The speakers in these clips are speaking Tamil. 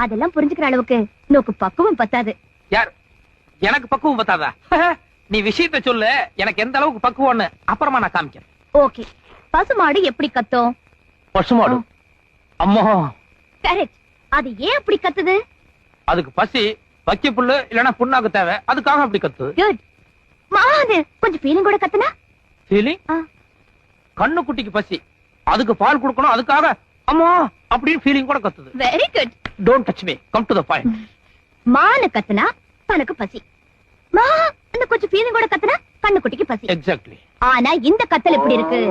அதெல்லாம் புரிஞ்சுக்கிற அளவுக்கு நோக்கு பக்குவம் பத்தாது. யார்? எனக்கு பக்குவம் பத்தாதா? நீ விஷயத்த சொல்லு, எனக்கு எந்த அளவுக்கு பக்குவம்னு அப்புறமா நான் காமிக்கிறேன். ஓகே. பசுமாடு எப்படி கத்தும்? பசுமாடு அம்மா கரெக்ட். அது ஏன் அப்படி கத்துது? அதுக்கு பசி, வக்கி புல்லு இல்லனா புண்ணாக்கு தேவை, அதுக்காக அப்படி கத்து. குட். மாது கொஞ்சம் ஃபீலிங் கூட கத்துனா? ஃபீலிங்? கண்ணு குட்டிக்கு பசி, அதுக்கு பால் கொடுக்கணும், அதுக்காக அம்மா அப்படின்னு ஃபீலிங் கூட கத்துது. Very good. Don't touch me, come to the point. மானு கத்துனா தனக்கு பசி, மா அந்த கொஞ்சம் ஃபீலிங் கூட கத்துனா கண்ணு குட்டிக்கு பசி. எக்ஸாக்ட்லி. ஆனா இந்த கத்தல் எப்படி இருக்கு?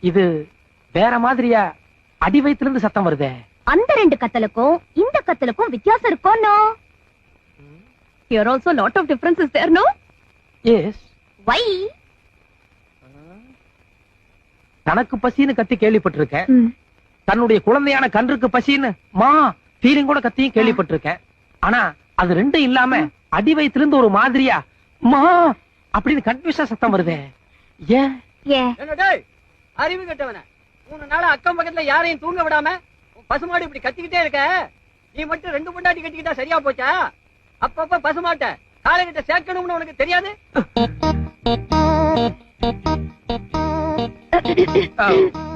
இது வேற மாதிரியா? அடி வயித்துல இருந்து சத்தம் வருதே. அந்த ரெண்டு கத்தலுக்கும் இந்த கத்தலுக்கும் வித்தியாசம் இருக்கும். No, here also lot of difference is there, no? Yes. Why? தனக்கு பசின்னு கத்தி கேள்விப்பட்டிருக்கேன், தன்னுடைய குழந்தையான கன்றுக்கு பசின்னு மா ஃபீலிங் கூட கத்தியும் கேள்விப்பட்டிருக்கேன். ஆனா அது ரெண்டும் இல்லாம அடி வயித்துல இருந்து ஒரு மாதிரியா மா அப்படின்னு கன்ஃபியூஷன் சத்தம் வருதே. ஏன்? அறிவு கட்டவன 3 நாள் அக்கம் பக்கத்துல யாரையும் தூங்க விடாம பசுமாடு இப்படி கத்திக்கிட்டே இருக்க. நீ மட்டும் 2 பொண்டாட்டி கட்டிக்கிட்டா சரியா போச்சா? அப்பப்ப பசுமாட்ட காலை கிட்ட சேர்க்கணும்னு உனக்கு தெரியாது?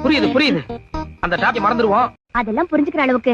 புரியுது புரியுது, அந்த டாபிக் மறந்துடுவோம். அதெல்லாம் புரிஞ்சுக்கிற அளவுக்கு